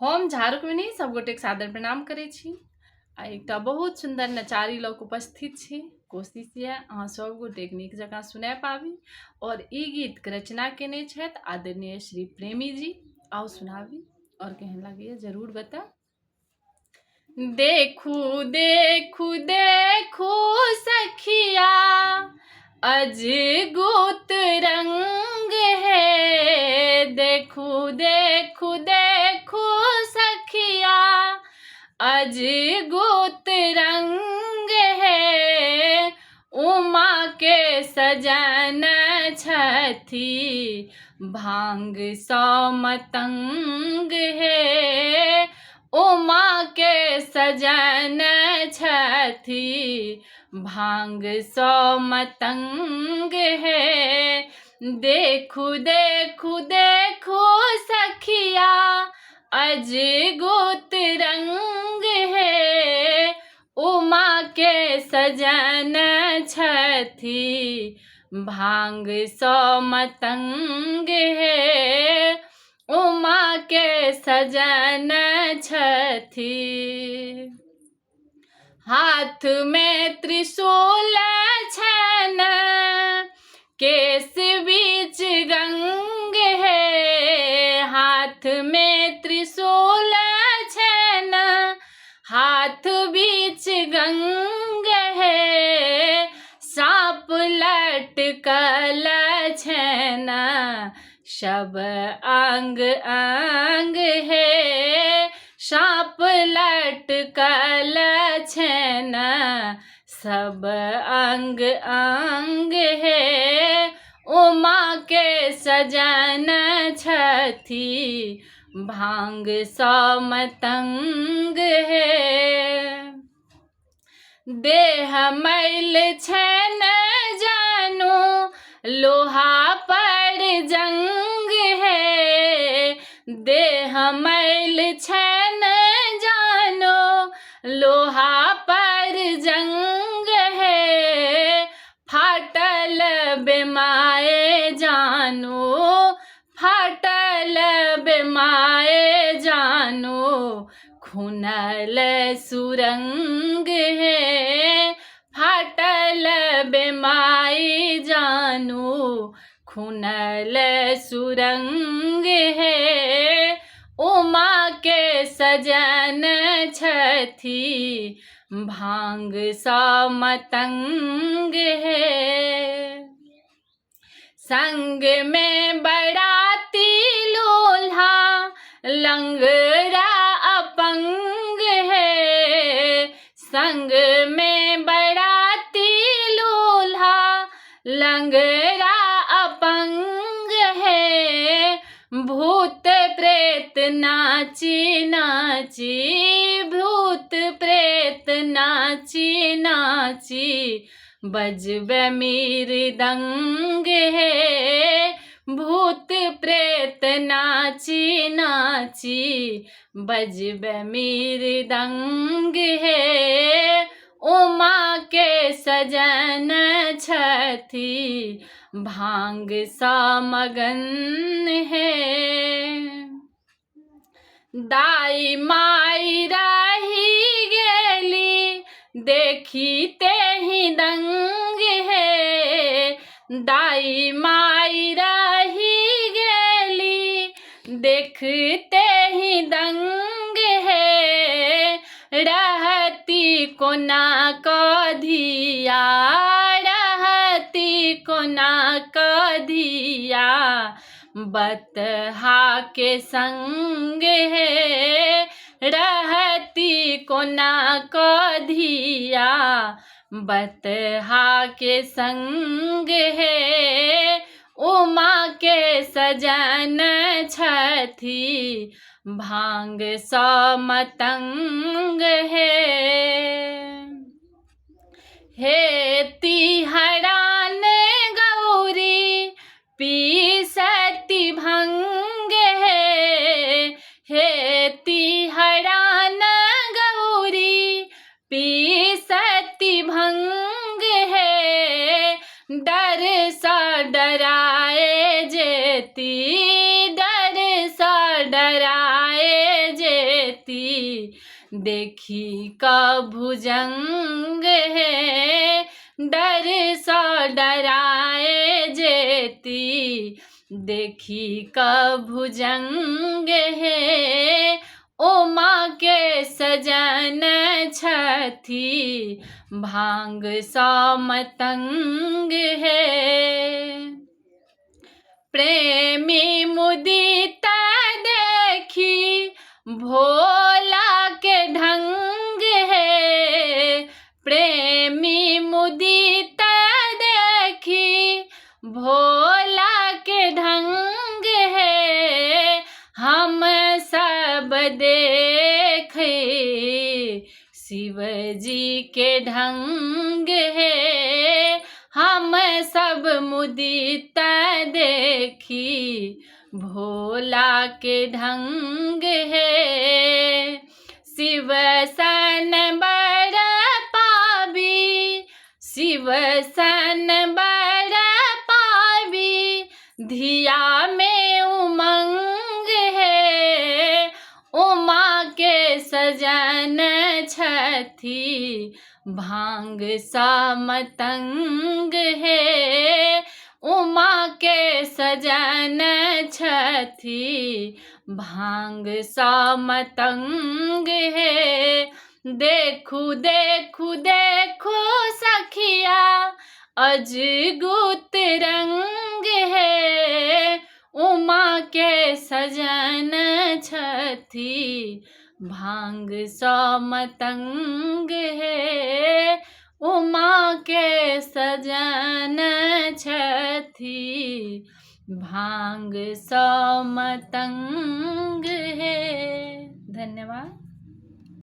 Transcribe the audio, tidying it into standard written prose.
हम झारुकमणि सब गोटे सादर प्रणाम करै छी। आ एकटा बहुत सुंदर नचारी लोक उपस्थित छी। कोशिश ये अहाँ सब गोटे नीक जकाँ सुना पाबी। और ई गीत के रचना केने छथि आदरणीय श्री प्रेमी जी। आओ सुनाबी और केहन लगैए जरूर बता। देखू देखू देखू सखिया अजगुत रंग है। देखू देखू देखू सखिया अजगुत रंग है। उमा के सजन छथि भांग सौ मतंग है। उमा के सजन छथि भांग सौ मतंग है। देखू देखू देखू सखिया अजगुत रंग है। उमा के सजन छथि भांग सौ मतंग है। उमा के सजन छथि हाथ में त्रिशूल छन केस बीच गंग है। हाथ में त्रिशूल छन हाथ बीच गंग है। सांप लटकल छन सब अंग अंग है। सांप लटकल छन सब अंग अंग है। उमा के सजन छथि भांग सौ मतंग है। देह मैल छन जानू लोहा पर जंग है। देह मैल छन जानो लोहा पर जंग है। फाटल बेमाए जानो फाटल बेमाए जानो खुनल सुरंग है। फाटल बेमाई जानो खुनल सुरंग है। उमा के सजन छथि भांग सौ मतंग है। संग में बराती लोल्हा लंगड़ा अपंग है। संग में बराती लोल्हा लंगड़ा अपंग है। भूत प्रेत नाची नाची भूत प्रेत नाची नाची बजबे मृदंग है। भूत प्रेत नाची नाची बजबे मृदंग है। उमा के सजन छथि भांग सौ मगन है। दाई माई रही गेली देखी ही दंग है। दाई माई रही गेली देखते ही दंग है। रहती कोना को धिया रहती कोना को धिया बतहा के संग है। रहती कोना को धिया बतहा के संग है। उमा के सजन छथि भांग सौ मतंग है। हे तिहरान गौरी पीसती भंग है। हे तिहरान गौरी पीसती भंग है। डर सा डराए जेती डर सा डराए जे जेती, देखी क भुजंग है डर सो डराए जेती, देखी क भुजंग है उमा के सजन छथी, भांग सो मतंग है। प्रेमी मुदित देखी भोला के ढंग है, प्रेमी मुदित देखी भोला के ढंग है, हम सब देखे शिव जी के ढंग है, हम सब मुदित देखी भोला के ढंग है। शिव सन बर पावी, शिव सन बर पावी, धिया में उमंग है उमा के सजन छथी, भांग सा मतंग है उमा के सजन छथी, भांग सा मतंग है। देखू देखू देखू सखिया अजगुत रंग है, उमा के सजन छथी, भांग सो मतंग है उमा के सजन छथी, भांग सो मतंग है। धन्यवाद।